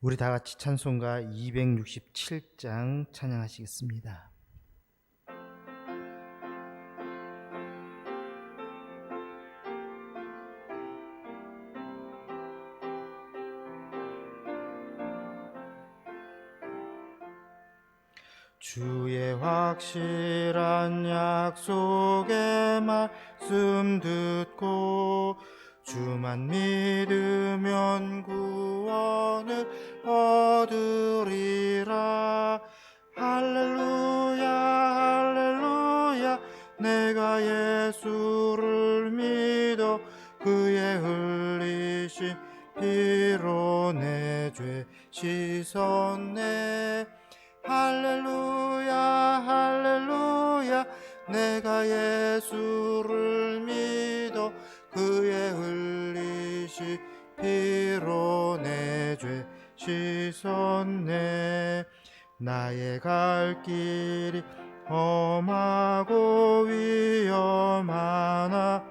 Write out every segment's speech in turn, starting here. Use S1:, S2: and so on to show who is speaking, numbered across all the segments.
S1: 우리 다 같이 찬송가 267장 찬양하시겠습니다. 주의 확실한 약속의 말씀 듣고 주만 믿으면 구원을 얻으리라. 할렐루야 할렐루야, 내가 예수를 믿어 그의 흘리신 피로 내 죄 씻었네. 할렐루야 할렐루야, 내가 예수를 믿어 그의 흘리신 피로 내 죄 씻었네. 나의 갈 길이 험하고 위험하나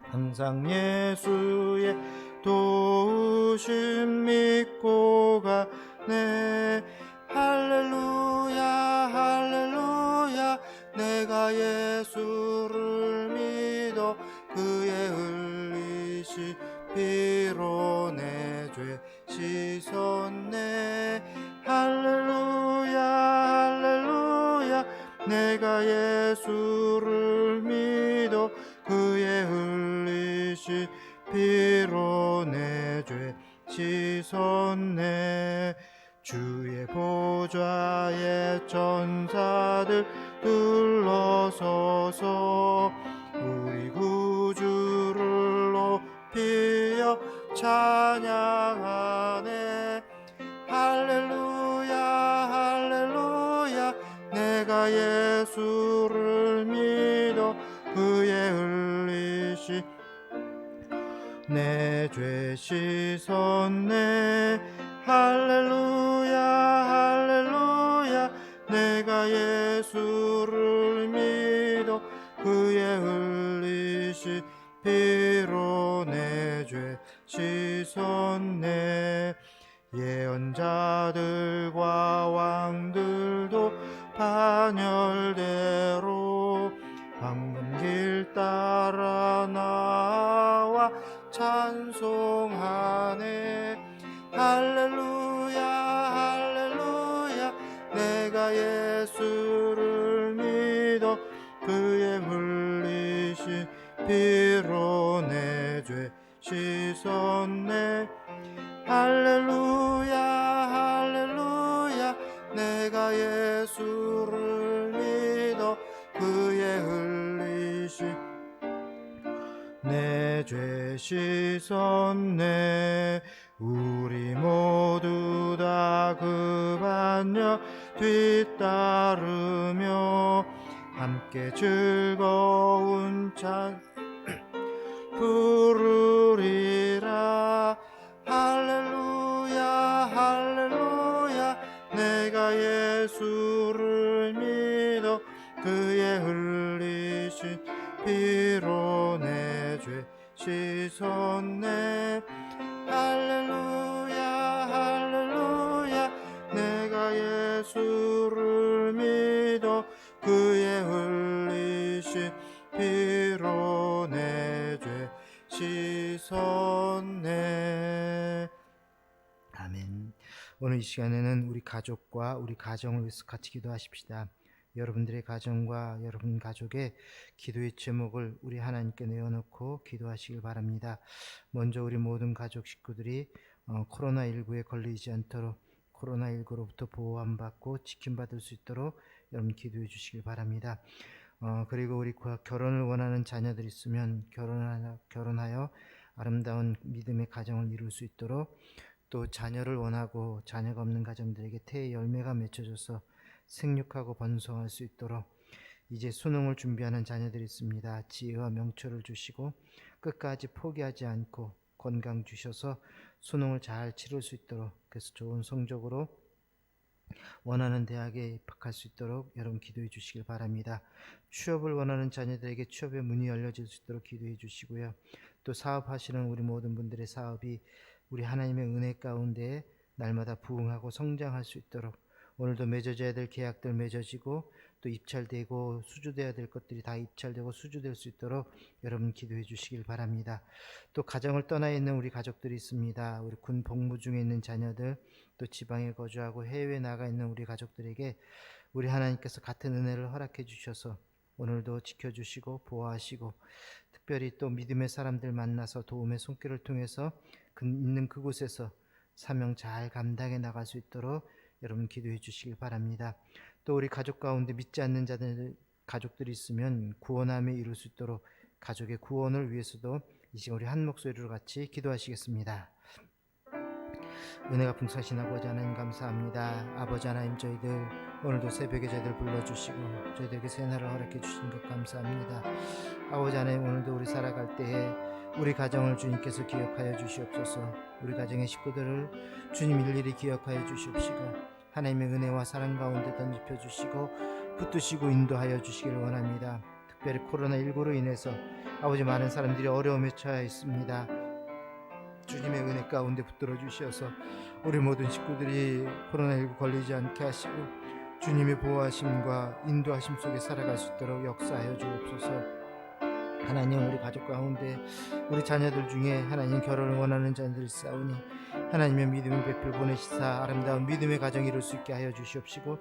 S1: 항상 예수의 도우심 믿고 가네. 할렐루야 할렐루야, 내가 예수를 믿어 그의 흘리신 피로 내 죄 씻었네. 할렐루야 할렐루야, 내가 예수를 믿어 그의 흘리신 피로 내 죄 씻었네. 주의 보좌에 천사들 둘러서서 우리 구주를 높이어 찬양하네. 할렐루야 할렐루야, 내가 예수를 믿어 그의 흘리신 내 죄 씻었네. 할렐루야 할렐루야, 내가 예수를 믿어 그의 흘리신 피로 내 죄 씻었네. 예언자들과 왕들도 반열대로 황금길 따라 나와 찬송하네. 할렐루야 할렐루야, 내가 예수를 믿어 그의 흘리신 피로 내 죄 씻었네. 할렐루야 할렐루야, 내가 예수를 믿어 그의 흘리신 내 죄 씻었네. 우리 모두 다 그 반열 뒤따르며 함께 즐거운 찬 부르리라. 할렐루야 할렐루야, 내가 예수를 믿어 그의 흘리신 피로 내 죄 씻었네. 할렐루야 할렐루야, 내가 예수를 믿어 그의 흘리신 피로 내 죄 씻었네. 아멘. 오늘 이 시간에는 우리 가족과 우리 가정을 위해서 같이 기도하십시다. 여러분들의 가정과 여러분 가족의 기도의 제목을 우리 하나님께 내어놓고 기도하시길 바랍니다. 먼저 우리 모든 가족 식구들이 코로나19에 걸리지 않도록 코로나19로부터 보호받고 지킴받을 수 있도록 여러분 기도해 주시길 바랍니다. 그리고 우리 결혼을 원하는 자녀들 있으면 결혼하여 아름다운 믿음의 가정을 이룰 수 있도록, 또 자녀를 원하고 자녀가 없는 가정들에게 태의 열매가 맺혀져서 생육하고 번성할 수 있도록, 이제 수능을 준비하는 자녀들이 있습니다. 지혜와 명철을 주시고 끝까지 포기하지 않고 건강 주셔서 수능을 잘 치를 수 있도록, 그래서 좋은 성적으로 원하는 대학에 입학할 수 있도록 여러분 기도해 주시길 바랍니다. 취업을 원하는 자녀들에게 취업의 문이 열려질 수 있도록 기도해 주시고요. 또 사업하시는 우리 모든 분들의 사업이 우리 하나님의 은혜 가운데 날마다 부흥하고 성장할 수 있도록 오늘도 맺어져야 될 계약들 맺어지고 또 입찰되고 수주돼야 될 것들이 다 입찰되고 수주될 수 있도록 여러분 기도해 주시길 바랍니다. 또 가정을 떠나 있는 우리 가족들이 있습니다. 우리 군 복무 중에 있는 자녀들, 또 지방에 거주하고 해외에 나가 있는 우리 가족들에게 우리 하나님께서 같은 은혜를 허락해 주셔서 오늘도 지켜주시고 보호하시고 특별히 또 믿음의 사람들 만나서 도움의 손길을 통해서 있는 그곳에서 사명 잘 감당해 나갈 수 있도록 여러분 기도해 주시길 바랍니다. 또 우리 가족 가운데 믿지 않는 자들 가족들이 있으면 구원함에 이룰 수 있도록 가족의 구원을 위해서도 이 시간 우리 한 목소리로 같이 기도하시겠습니다. 은혜가 풍성하신 아버지 하나님 감사합니다. 아버지 하나님, 저희들 오늘도 새벽에 저희들 불러주시고 저희들에게 새날을 허락해 주신 것 감사합니다. 아버지 하나님, 오늘도 우리 살아갈 때에 우리 가정을 주님께서 기억하여 주시옵소서. 우리 가정의 식구들을 주님 일일이 기억하여 주시옵시고 하나님의 은혜와 사랑 가운데 던집혀 주시고 붙드시고 인도하여 주시기를 원합니다. 특별히 코로나19로 인해서 아버지 많은 사람들이 어려움에 처해 있습니다. 주님의 은혜 가운데 붙들어 주셔서 우리 모든 식구들이 코로나19 걸리지 않게 하시고 주님의 보호하심과 인도하심 속에 살아갈 수 있도록 역사하여 주옵소서. 하나님, 우리 가족 가운데 우리 자녀들 중에 하나님 결혼을 원하는 자들이 있사오니 하나님의 믿음의 배필 보내시사 아름다운 믿음의 가정 이룰 수 있게 하여 주시옵시고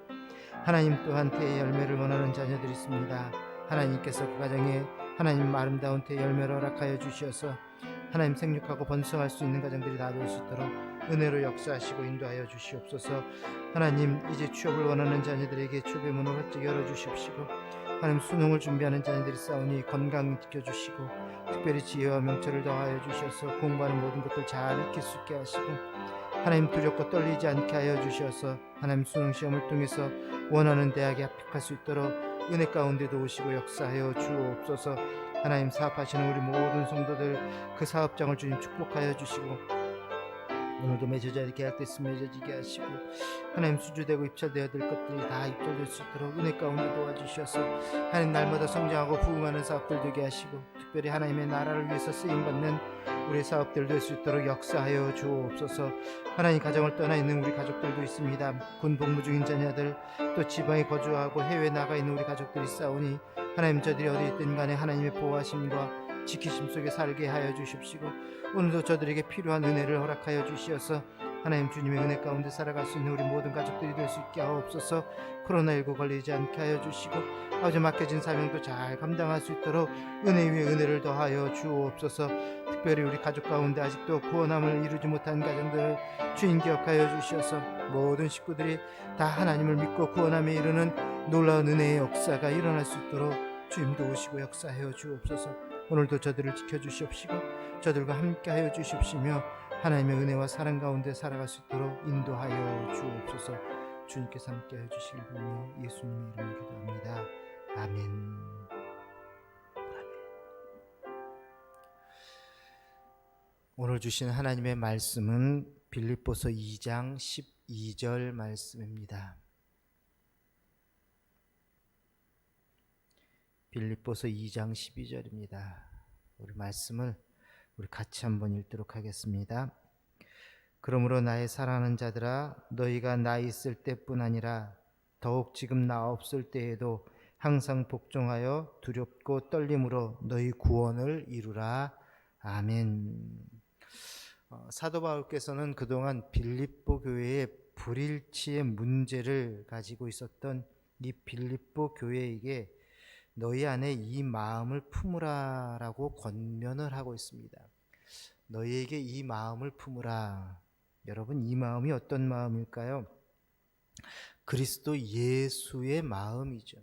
S1: 하나님 또한 태의 열매를 원하는 자녀들이 있습니다. 하나님께서 그 가정에 하나님 아름다운 태의 열매를 허락하여 주셔서 하나님 생육하고 번성할 수 있는 가정들이 다 될 수 있도록 은혜로 역사하시고 인도하여 주시옵소서. 하나님, 이제 취업을 원하는 자녀들에게 취업의 문을 활짝 열어주시옵시고 하나님, 수능을 준비하는 자녀들이 싸우니 건강 지켜주시고 특별히 지혜와 명철을 더하여 주셔서 공부하는 모든 것들 잘 익힐 수 있게 하시고 하나님, 두렵고 떨리지 않게 하여 주셔서 하나님, 수능 시험을 통해서 원하는 대학에 합격할 수 있도록 은혜 가운데도 오시고 역사하여 주옵소서. 하나님, 사업하시는 우리 모든 성도들 그 사업장을 주님 축복하여 주시고 오늘도 맺어져야 될 계약됐으면 맺어지게 하시고 하나님, 수주되고 입찰되어야 될 것들이 다 입찰될 수 있도록 은혜 가운데 도와주셔서 하나님, 날마다 성장하고 부흥하는 사업들 되게 하시고 특별히 하나님의 나라를 위해서 쓰임받는 우리 사업들 될 수 있도록 역사하여 주옵소서. 하나님, 가정을 떠나 있는 우리 가족들도 있습니다. 군 복무 중인 자녀들, 또 지방에 거주하고 해외에 나가 있는 우리 가족들이 싸우니 하나님, 저들이 어디 있든 간에 하나님의 보호하심과 지키심 속에 살게 하여 주십시고 오늘도 저들에게 필요한 은혜를 허락하여 주시어서 하나님, 주님의 은혜 가운데 살아갈 수 있는 우리 모든 가족들이 될 수 있게 하옵소서. 코로나19 걸리지 않게 하여 주시고 아버지, 맡겨진 사명도 잘 감당할 수 있도록 은혜 위에 은혜를 더하여 주옵소서. 특별히 우리 가족 가운데 아직도 구원함을 이루지 못한 가정들을 주인 기억하여 주셔서 모든 식구들이 다 하나님을 믿고 구원함에 이르는 놀라운 은혜의 역사가 일어날 수 있도록 주님도 오시고 역사하여 주옵소서. 오늘도 저들을 지켜주시옵시고 저들과 함께하여 주시옵시며 하나님의 은혜와 사랑 가운데 살아갈 수 있도록 인도하여 주옵소서. 주님께서 함께하여 주시길 빌며 예수님의 이름으로 기도합니다. 아멘. 오늘 주신 하나님의 말씀은 빌립보서 2장 12절 말씀입니다. 빌립보서 2장 12절입니다. 우리 말씀을 우리 같이 한번 읽도록 하겠습니다. 그러므로 나의 사랑하는 자들아, 너희가 나 있을 때뿐 아니라 더욱 지금 나 없을 때에도 항상 복종하여 두렵고 떨림으로 너희 구원을 이루라. 아멘. 사도 바울께서는 그동안 빌립보 교회의 불일치의 문제를 가지고 있었던 이 빌립보 교회에게 너희 안에 이 마음을 품으라 라고 권면을 하고 있습니다. 너희에게 이 마음을 품으라. 여러분, 이 마음이 어떤 마음일까요? 그리스도 예수의 마음이죠.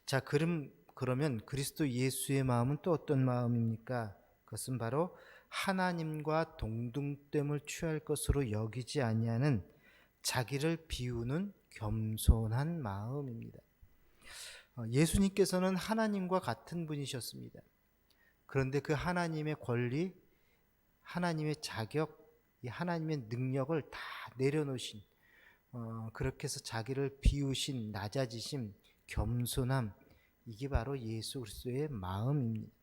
S1: 자, 그러면 그리스도 예수의 마음은 또 어떤 마음입니까? 그것은 바로 하나님과 동등됨을 취할 것으로 여기지 아니하는 자기를 비우는 겸손한 마음입니다. 예수님께서는 하나님과 같은 분이셨습니다. 그런데 그 하나님의 권리, 하나님의 자격, 이 하나님의 능력을 다 내려놓으신, 그렇게 해서 자기를 비우신, 낮아지심, 겸손함, 이게 바로 예수 그리스도의 마음입니다.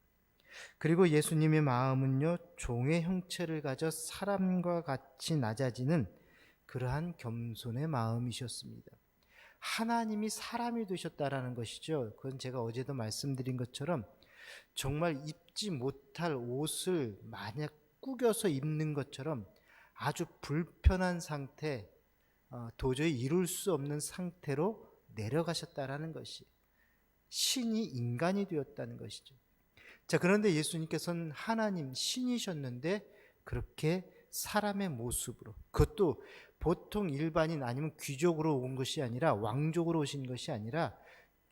S1: 그리고 예수님의 마음은요, 종의 형체를 가져 사람과 같이 낮아지는 그러한 겸손의 마음이셨습니다. 하나님이 사람이 되셨다라는 것이죠. 그건 제가 어제도 말씀드린 것처럼 정말 입지 못할 옷을 만약 꾸겨서 입는 것처럼 아주 불편한 상태, 도저히 이룰 수 없는 상태로 내려가셨다라는 것이 신이 인간이 되었다는 것이죠. 자, 그런데 예수님께서는 하나님 신이셨는데 그렇게 사람의 모습으로, 그것도 보통 일반인 아니면 귀족으로 온 것이 아니라 왕족으로 오신 것이 아니라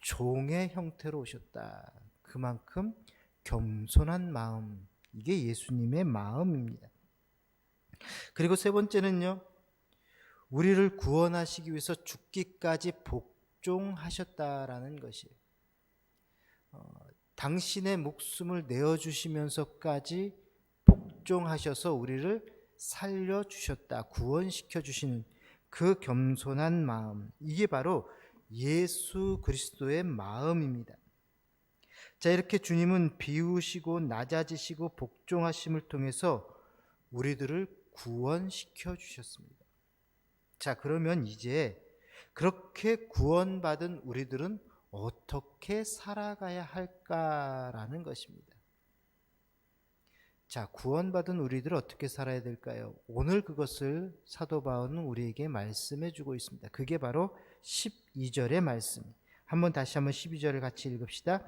S1: 종의 형태로 오셨다. 그만큼 겸손한 마음, 이게 예수님의 마음입니다. 그리고 세 번째는요, 우리를 구원하시기 위해서 죽기까지 복종하셨다라는 것이에요. 당신의 목숨을 내어주시면서까지 복종하셔서 우리를 살려주셨다, 구원시켜 주시는 그 겸손한 마음, 이게 바로 예수 그리스도의 마음입니다. 자, 이렇게 주님은 비우시고 낮아지시고 복종하심을 통해서 우리들을 구원시켜 주셨습니다. 자, 그러면 이제 그렇게 구원받은 우리들은 어떻게 살아가야 할까라는 것입니다. 자, 구원받은 우리들 어떻게 살아야 될까요? 오늘 그것을 사도 바울은 우리에게 말씀해 주고 있습니다. 그게 바로 12절의 말씀. 다시 한번 12절을 같이 읽읍시다.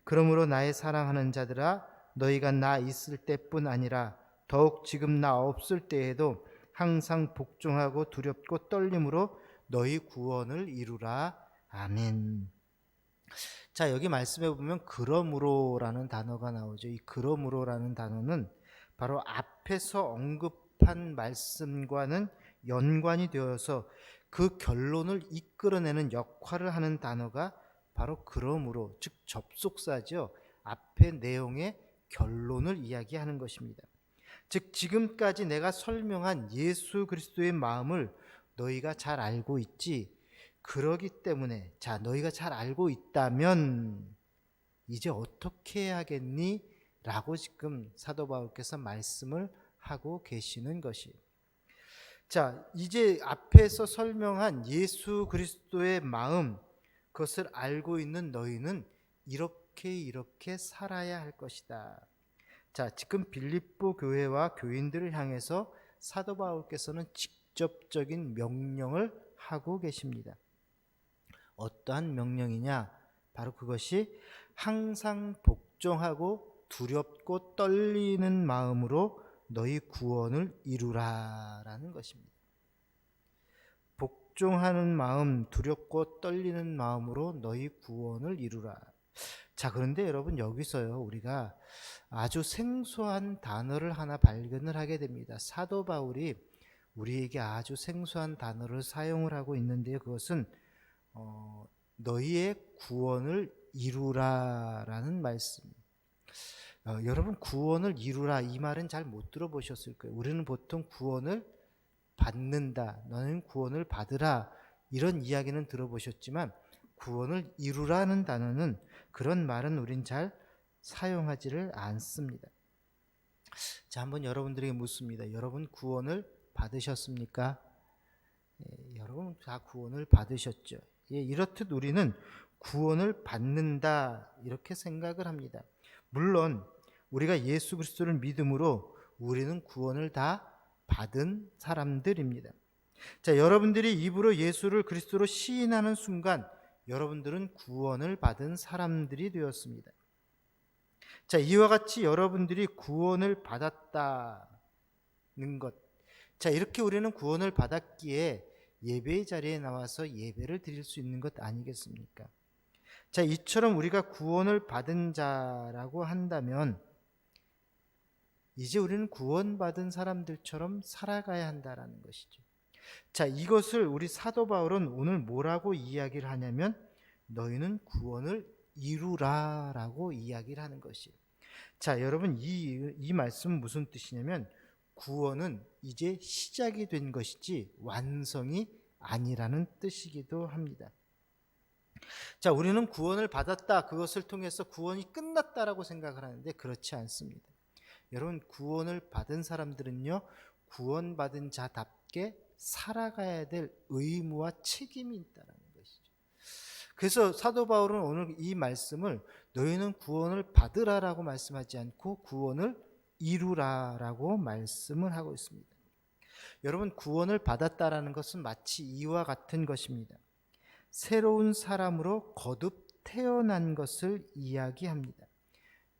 S1: 그러므로 나의 사랑하는 자들아, 너희가 나 있을 때뿐 아니라 더욱 지금 나 없을 때에도 항상 복종하고 두렵고 떨림으로 너희 구원을 이루라. 아멘. 자, 여기 말씀해 보면 그러므로라는 단어가 나오죠. 이 그러므로라는 단어는 바로 앞에서 언급한 말씀과는 연관이 되어서 그 결론을 이끌어내는 역할을 하는 단어가 바로 그러므로, 즉 접속사죠. 앞의 내용의 결론을 이야기하는 것입니다. 즉 지금까지 내가 설명한 예수 그리스도의 마음을 너희가 잘 알고 있지. 그러기 때문에, 자, 너희가 잘 알고 있다면 이제 어떻게 해야겠니? 라고 지금 사도 바울께서 말씀을 하고 계시는 것이에요. 자, 이제 앞에서 설명한 예수 그리스도의 마음, 그것을 알고 있는 너희는 이렇게 살아야 할 것이다. 자, 지금 빌립보 교회와 교인들을 향해서 사도 바울께서는 직접적인 명령을 하고 계십니다. 어떠한 명령이냐? 바로 그것이 항상 복종하고 두렵고 떨리는 마음으로 너희 구원을 이루라라는 것입니다. 복종하는 마음, 두렵고 떨리는 마음으로 너희 구원을 이루라. 자, 그런데 여러분, 여기서요 우리가 아주 생소한 단어를 하나 발견을 하게 됩니다. 사도 바울이 우리에게 아주 생소한 단어를 사용을 하고 있는데요, 그것은 너희의 구원을 이루라라는 말씀. 여러분, 구원을 이루라, 이 말은 잘 못 들어보셨을 거예요. 우리는 보통 구원을 받는다, 너는 구원을 받으라, 이런 이야기는 들어보셨지만 구원을 이루라는 단어는, 그런 말은 우린 잘 사용하지를 않습니다. 자, 한번 여러분들에게 묻습니다. 여러분 구원을 받으셨습니까? 여러분 다 구원을 받으셨죠. 이렇듯 우리는 구원을 받는다, 이렇게 생각을 합니다. 물론 우리가 예수 그리스도를 믿음으로 우리는 구원을 다 받은 사람들입니다. 자, 여러분들이 입으로 예수를 그리스도로 시인하는 순간 여러분들은 구원을 받은 사람들이 되었습니다. 자, 이와 같이 여러분들이 구원을 받았다는 것, 자, 이렇게 우리는 구원을 받았기에 예배의 자리에 나와서 예배를 드릴 수 있는 것 아니겠습니까? 자, 이처럼 우리가 구원을 받은 자라고 한다면 이제 우리는 구원받은 사람들처럼 살아가야 한다라는 것이죠. 자, 이것을 우리 사도 바울은 오늘 뭐라고 이야기를 하냐면 너희는 구원을 이루라라고 이야기를 하는 것이에요. 자, 여러분, 이 말씀은 무슨 뜻이냐면 구원은 이제 시작이 된 것이지 완성이 아니라는 뜻이기도 합니다. 자, 우리는 구원을 받았다, 그것을 통해서 구원이 끝났다라고 생각을 하는데 그렇지 않습니다. 여러분, 구원을 받은 사람들은요 구원받은 자답게 살아가야 될 의무와 책임이 있다라는 것이죠. 그래서 사도 바울은 오늘 이 말씀을 너희는 구원을 받으라라고 말씀하지 않고 구원을 이루라라고 말씀을 하고 있습니다. 여러분, 구원을 받았다라는 것은 마치 이와 같은 것입니다. 새로운 사람으로 거듭 태어난 것을 이야기합니다.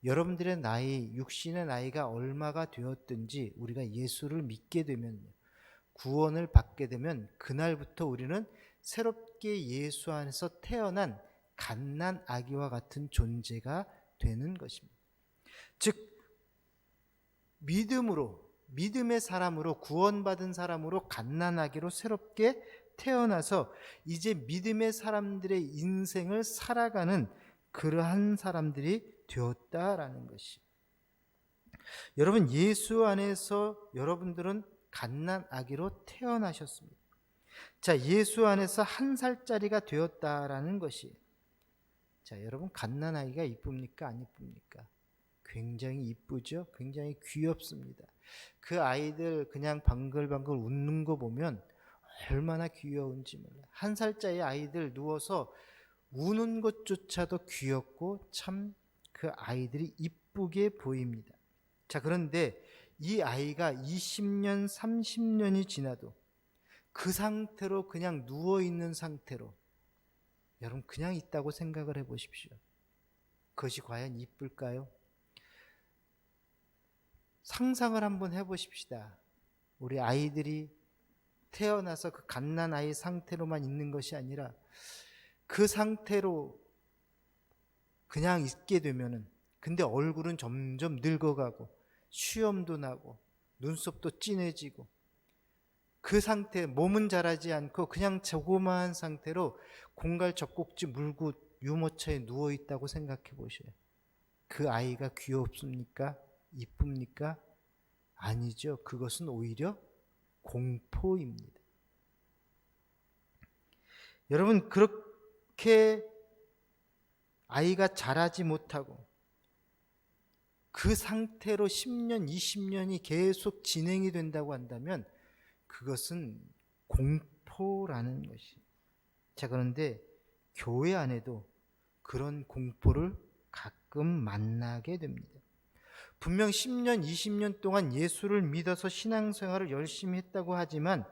S1: 여러분들의 나이, 육신의 나이가 얼마가 되었든지 우리가 예수를 믿게 되면요, 구원을 받게 되면 그날부터 우리는 새롭게 예수 안에서 태어난 갓난 아기와 같은 존재가 되는 것입니다. 즉 믿음의 사람으로, 구원받은 사람으로 갓난 아기로 새롭게 태어나서 이제 믿음의 사람들의 인생을 살아가는 그러한 사람들이 되었다라는 것이. 여러분, 예수 안에서 여러분들은 갓난 아기로 태어나셨습니다. 자, 예수 안에서 1살짜리가 되었다라는 것이. 자, 여러분, 갓난 아기가 이쁩니까? 안 이쁩니까? 굉장히 이쁘죠? 굉장히 귀엽습니다. 그 아이들 그냥 방글방글 웃는 거 보면 얼마나 귀여운지 몰라요. 1살짜리 아이들 누워서 우는 것조차도 귀엽고 참 그 아이들이 이쁘게 보입니다. 자, 그런데 이 아이가 20년, 30년이 지나도 그 상태로 그냥 누워있는 상태로 여러분 그냥 있다고 생각을 해보십시오. 그것이 과연 이쁠까요? 상상을 한번 해보십시다. 우리 아이들이 태어나서 그 갓난 아이 상태로만 있는 것이 아니라 그 상태로 그냥 있게 되면은, 근데 얼굴은 점점 늙어가고 수염도 나고 눈썹도 진해지고 그 상태, 몸은 자라지 않고 그냥 조그마한 상태로 공갈 젖꼭지 물고 유모차에 누워있다고 생각해 보셔요. 그 아이가 귀엽습니까? 이쁩니까? 아니죠. 그것은 오히려 공포입니다. 여러분, 그렇게 아이가 자라지 못하고 그 상태로 10년, 20년이 계속 진행이 된다고 한다면 그것은 공포라는 것이. 자, 그런데 교회 안에도 그런 공포를 가끔 만나게 됩니다. 분명 10년, 20년 동안 예수를 믿어서 신앙생활을 열심히 했다고 하지만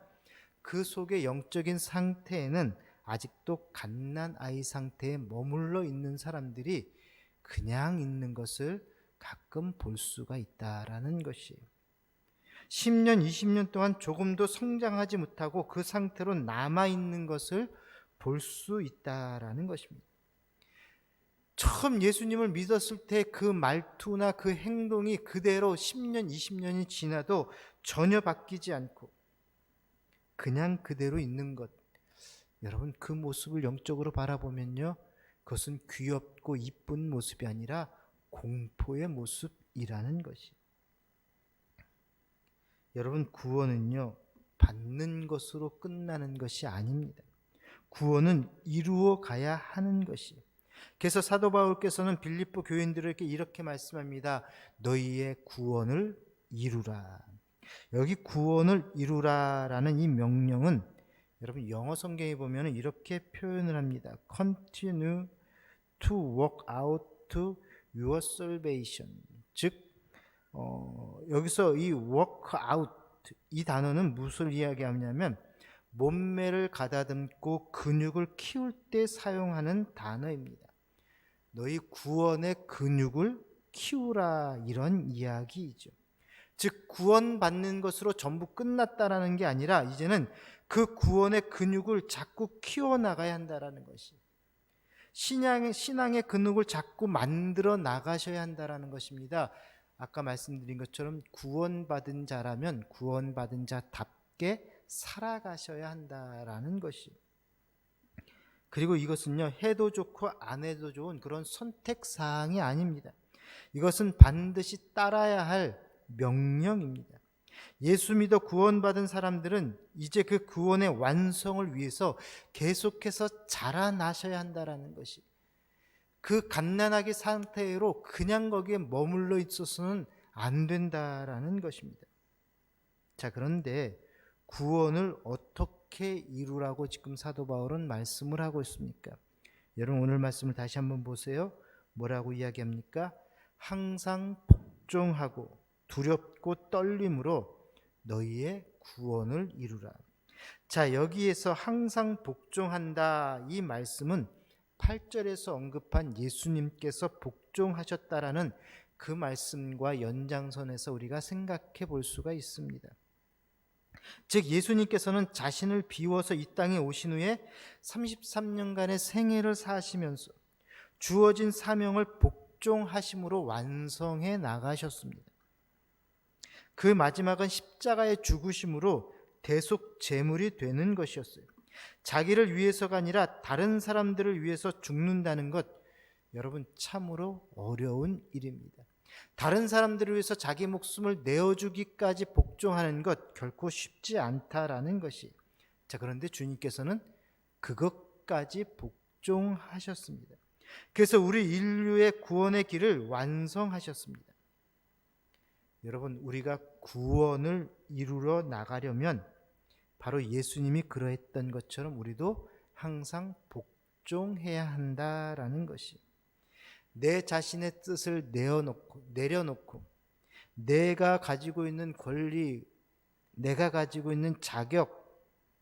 S1: 그 속의 영적인 상태에는 아직도 갓난 아이 상태에 머물러 있는 사람들이 그냥 있는 것을 가끔 볼 수가 있다라는 것이에요. 10년, 20년 동안 조금도 성장하지 못하고 그 상태로 남아있는 것을 볼 수 있다라는 것입니다. 처음 예수님을 믿었을 때 그 말투나 그 행동이 그대로 10년, 20년이 지나도 전혀 바뀌지 않고 그냥 그대로 있는 것. 여러분, 그 모습을 영적으로 바라보면요, 그것은 귀엽고 이쁜 모습이 아니라 공포의 모습이라는 것이. 여러분, 구원은요, 받는 것으로 끝나는 것이 아닙니다. 구원은 이루어 가야 하는 것이에요. 그래서 사도 바울께서는 빌립보 교인들에게 이렇게 말씀합니다. 너희의 구원을 이루라. 여기 구원을 이루라라는 이 명령은 여러분 영어 성경에 보면 이렇게 표현을 합니다. Continue to work out your salvation. 즉 여기서 이 work out 이 단어는 무엇을 이야기하냐면 몸매를 가다듬고 근육을 키울 때 사용하는 단어입니다. 너희 구원의 근육을 키우라, 이런 이야기이죠. 즉 구원받는 것으로 전부 끝났다라는 게 아니라 이제는 그 구원의 근육을 자꾸 키워나가야 한다라는 것이, 신앙의 근육을 자꾸 만들어 나가셔야 한다라는 것입니다. 아까 말씀드린 것처럼 구원받은 자라면 구원받은 자답게 살아가셔야 한다라는 것이. 그리고 이것은요, 해도 좋고 안 해도 좋은 그런 선택사항이 아닙니다. 이것은 반드시 따라야 할 명령입니다. 예수 믿어 구원받은 사람들은 이제 그 구원의 완성을 위해서 계속해서 자라나셔야 한다라는 것이, 그 갓난아기 상태로 그냥 거기에 머물러 있어서는 안 된다라는 것입니다. 자, 그런데 구원을 어떻게 이루라고 지금 사도 바울은 말씀을 하고 있습니까? 여러분 오늘 말씀을 다시 한번 보세요. 뭐라고 이야기합니까? 항상 복종하고 두렵고 떨림으로 너희의 구원을 이루라. 자, 여기에서 항상 복종한다, 이 말씀은 8절에서 언급한 예수님께서 복종하셨다라는 그 말씀과 연장선에서 우리가 생각해 볼 수가 있습니다. 즉 예수님께서는 자신을 비워서 이 땅에 오신 후에 33년간의 생애를 사시면서 주어진 사명을 복종하심으로 완성해 나가셨습니다. 그 마지막은 십자가의 죽으심으로 대속 제물이 되는 것이었어요. 자기를 위해서가 아니라 다른 사람들을 위해서 죽는다는 것, 여러분 참으로 어려운 일입니다. 다른 사람들을 위해서 자기 목숨을 내어주기까지 복종하는 것 결코 쉽지 않다라는 것이. 자, 그런데 주님께서는 그것까지 복종하셨습니다. 그래서 우리 인류의 구원의 길을 완성하셨습니다. 여러분, 우리가 구원을 이루러 나가려면 바로 예수님이 그러했던 것처럼 우리도 항상 복종해야 한다라는 것이. 내 자신의 뜻을 내려놓고 내가 가지고 있는 권리, 내가 가지고 있는 자격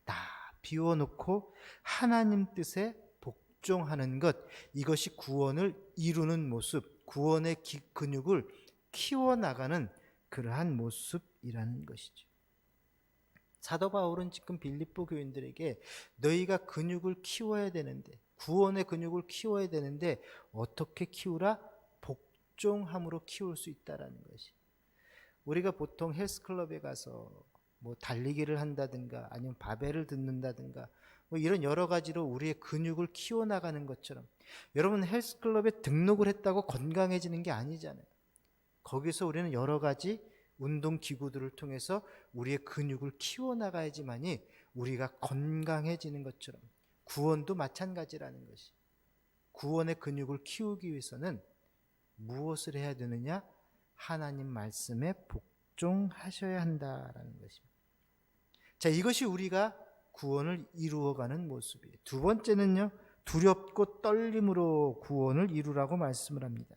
S1: 다 비워놓고 하나님 뜻에 복종하는 것, 이것이 구원을 이루는 모습, 구원의 근육을 키워나가는 그러한 모습이라는 것이죠. 사도 바울은 지금 빌립보 교인들에게 너희가 근육을 키워야 되는데, 구원의 근육을 키워야 되는데 어떻게 키우라? 복종함으로 키울 수 있다라는 것이. 우리가 보통 헬스클럽에 가서 뭐 달리기를 한다든가 아니면 바벨을 듣는다든가 뭐 이런 여러 가지로 우리의 근육을 키워나가는 것처럼, 여러분 헬스클럽에 등록을 했다고 건강해지는 게 아니잖아요. 거기서 우리는 여러 가지 운동기구들을 통해서 우리의 근육을 키워나가야지만이 우리가 건강해지는 것처럼 구원도 마찬가지라는 것이. 구원의 근육을 키우기 위해서는 무엇을 해야 되느냐? 하나님 말씀에 복종하셔야 한다라는 것입니다. 자, 이것이 우리가 구원을 이루어가는 모습이에요. 두 번째는요, 두렵고 떨림으로 구원을 이루라고 말씀을 합니다.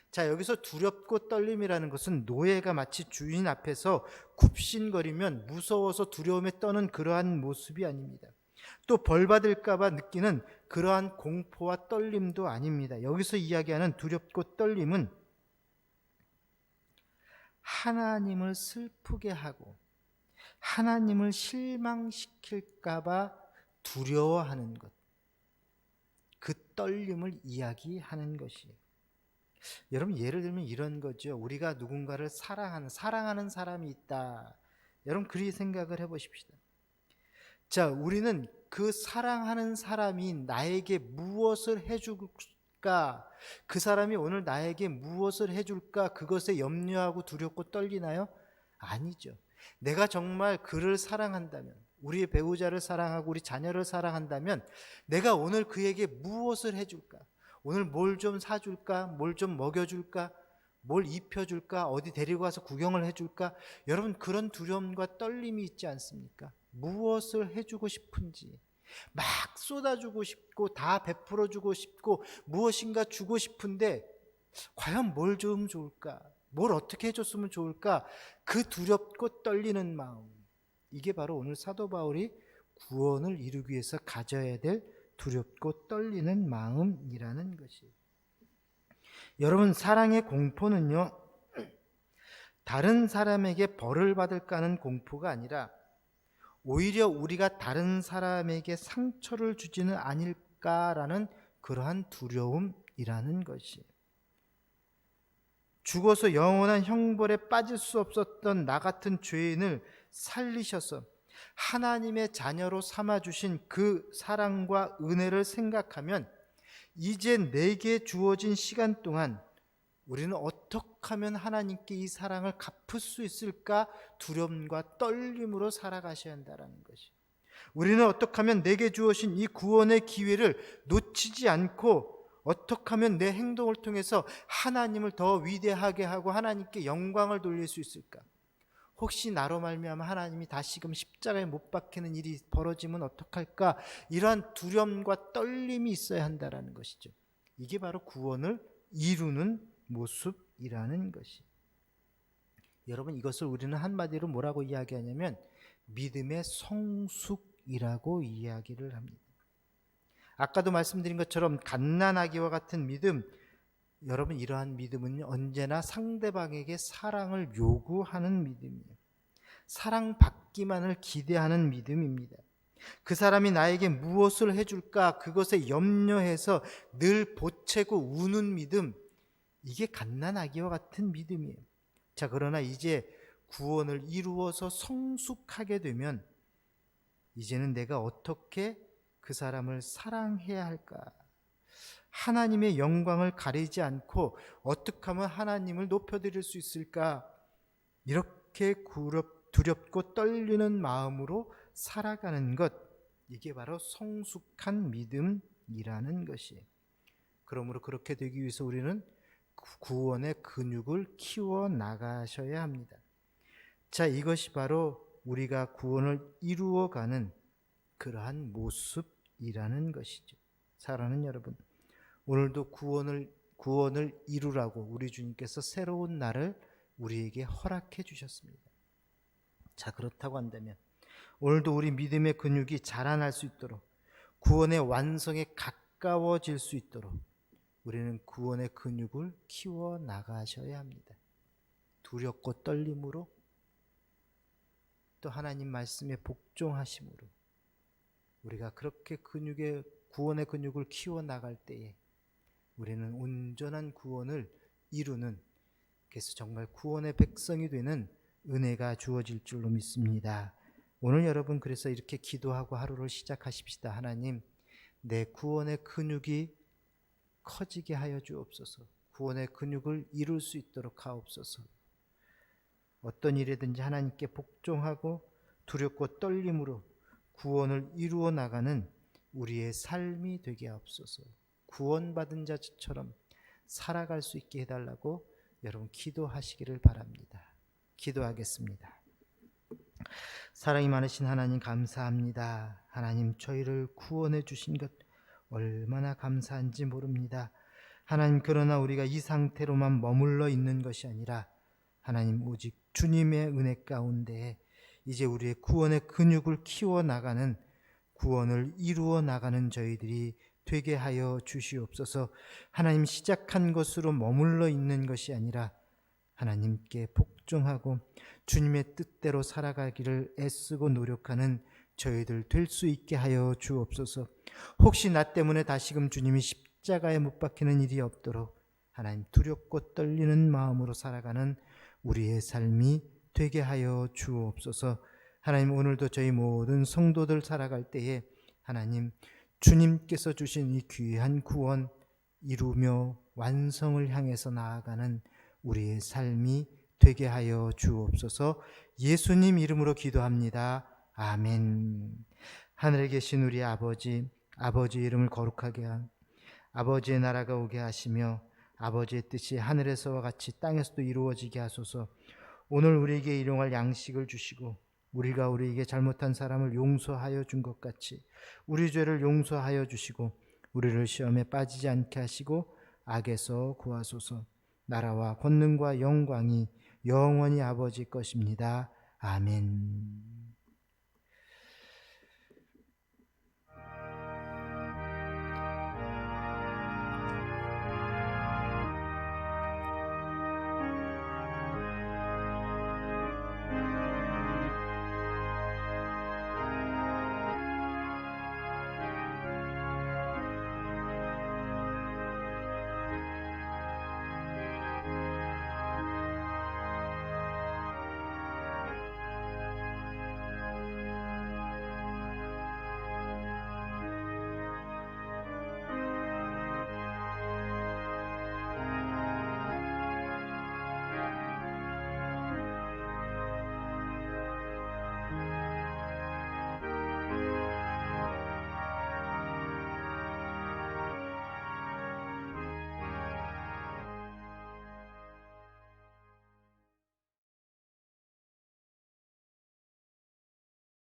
S1: 자, 여기서 두렵고 떨림이라는 것은 노예가 마치 주인 앞에서 굽신거리면 무서워서 두려움에 떠는 그러한 모습이 아닙니다. 또 벌받을까봐 느끼는 그러한 공포와 떨림도 아닙니다. 여기서 이야기하는 두렵고 떨림은 하나님을 슬프게 하고 하나님을 실망시킬까봐 두려워하는 것, 그 떨림을 이야기하는 것이에요. 여러분 예를 들면 이런 거죠. 우리가 누군가를 사랑하는 사람이 있다. 여러분 그리 생각을 해보십시다. 자, 우리는 그 사랑하는 사람이 나에게 무엇을 해줄까? 그 사람이 오늘 나에게 무엇을 해줄까? 그것에 염려하고 두렵고 떨리나요? 아니죠. 내가 정말 그를 사랑한다면, 우리의 배우자를 사랑하고 우리 자녀를 사랑한다면 내가 오늘 그에게 무엇을 해줄까? 오늘 뭘 좀 사줄까? 뭘 좀 먹여줄까? 뭘 입혀줄까? 어디 데리고 가서 구경을 해줄까? 여러분 그런 두려움과 떨림이 있지 않습니까? 무엇을 해주고 싶은지 막 쏟아주고 싶고 다 베풀어주고 싶고 무엇인가 주고 싶은데 과연 뭘 좀 좋을까? 뭘 어떻게 해줬으면 좋을까? 그 두렵고 떨리는 마음, 이게 바로 오늘 사도 바울이 구원을 이루기 위해서 가져야 될 두렵고 떨리는 마음이라는 것이. 여러분 사랑의 공포는요, 다른 사람에게 벌을 받을까 하는 공포가 아니라 오히려 우리가 다른 사람에게 상처를 주지는 않을까라는 그러한 두려움이라는 것이. 죽어서 영원한 형벌에 빠질 수 없었던 나 같은 죄인을 살리셔서 하나님의 자녀로 삼아주신 그 사랑과 은혜를 생각하면 이제 내게 주어진 시간 동안 우리는 어떻게 하면 하나님께 이 사랑을 갚을 수 있을까? 두려움과 떨림으로 살아가셔야 한다는 것이. 우리는 어떻게 하면 내게 주어진 이 구원의 기회를 놓치지 않고 어떻게 하면 내 행동을 통해서 하나님을 더 위대하게 하고 하나님께 영광을 돌릴 수 있을까? 혹시 나로 말미암아 하나님이 다시금 십자가에 못 박히는 일이 벌어지면 어떡할까? 이러한 두려움과 떨림이 있어야 한다라는 것이죠. 이게 바로 구원을 이루는 모습이라는 것이. 여러분, 이것을 우리는 한마디로 뭐라고 이야기하냐면 믿음의 성숙이라고 이야기를 합니다. 아까도 말씀드린 것처럼 갓난아기와 같은 믿음, 여러분, 이러한 믿음은 언제나 상대방에게 사랑을 요구하는 믿음이에요. 사랑받기만을 기대하는 믿음입니다. 그 사람이 나에게 무엇을 해줄까 그것에 염려해서 늘 보채고 우는 믿음, 이게 갓난아기와 같은 믿음이에요. 자, 그러나 이제 구원을 이루어서 성숙하게 되면 이제는 내가 어떻게 그 사람을 사랑해야 할까? 하나님의 영광을 가리지 않고 어떻게 하면 하나님을 높여드릴 수 있을까? 이렇게 두렵고 떨리는 마음으로 살아가는 것, 이게 바로 성숙한 믿음이라는 것이에요. 그러므로 그렇게 되기 위해서 우리는 구원의 근육을 키워 나가셔야 합니다. 자, 이것이 바로 우리가 구원을 이루어가는 그러한 모습이라는 것이죠. 사랑하는 여러분, 오늘도 구원을 이루라고 우리 주님께서 새로운 날을 우리에게 허락해 주셨습니다. 자, 그렇다고 한다면 오늘도 우리 믿음의 근육이 자라날 수 있도록, 구원의 완성에 가까워질 수 있도록 우리는 구원의 근육을 키워 나가셔야 합니다. 두렵고 떨림으로, 또 하나님 말씀에 복종하심으로 우리가 그렇게 구원의 근육을 키워 나갈 때에 우리는 온전한 구원을 이루는, 그래서 정말 구원의 백성이 되는 은혜가 주어질 줄로 믿습니다. 오늘 여러분, 그래서 이렇게 기도하고 하루를 시작하십시다. 하나님, 내 구원의 근육이 커지게 하여 주옵소서. 구원의 근육을 이룰 수 있도록 하옵소서. 어떤 일이든지 하나님께 복종하고 두렵고 떨림으로 구원을 이루어 나가는 우리의 삶이 되게 하옵소서. 구원받은 자처럼 살아갈 수 있게 해달라고 여러분 기도하시기를 바랍니다. 기도하겠습니다. 사랑이 많으신 하나님, 감사합니다. 하나님, 저희를 구원해 주신 것 얼마나 감사한지 모릅니다. 하나님, 그러나 우리가 이 상태로만 머물러 있는 것이 아니라 하나님, 오직 주님의 은혜 가운데 이제 우리의 구원의 근육을 키워 나가는, 구원을 이루어 나가는 저희들이 되게 하여 주시옵소서. 하나님, 시작한 것으로 머물러 있는 것이 아니라 하나님께 복종하고 주님의 뜻대로 살아가기를 애쓰고 노력하는 저희들 될 수 있게 하여 주옵소서. 혹시 나 때문에 다시금 주님이 십자가에 못 박히는 일이 없도록 하나님, 두렵고 떨리는 마음으로 살아가는 우리의 삶이 되게 하여 주옵소서. 하나님, 오늘도 저희 모든 성도들 살아갈 때에 하나님, 주님께서 주신 이 귀한 구원 이루며 완성을 향해서 나아가는 우리의 삶이 되게 하여 주옵소서. 예수님 이름으로 기도합니다. 아멘. 하늘에 계신 우리 아버지, 아버지의 이름을 거룩하게 한 아버지의 나라가 오게 하시며 아버지의 뜻이 하늘에서와 같이 땅에서도 이루어지게 하소서. 오늘 우리에게 일용할 양식을 주시고 우리가 우리에게 잘못한 사람을 용서하여 준 것 같이 우리 죄를 용서하여 주시고 우리를 시험에 빠지지 않게 하시고 악에서 구하소서. 나라와 권능과 영광이 영원히 아버지 것입니다. 아멘.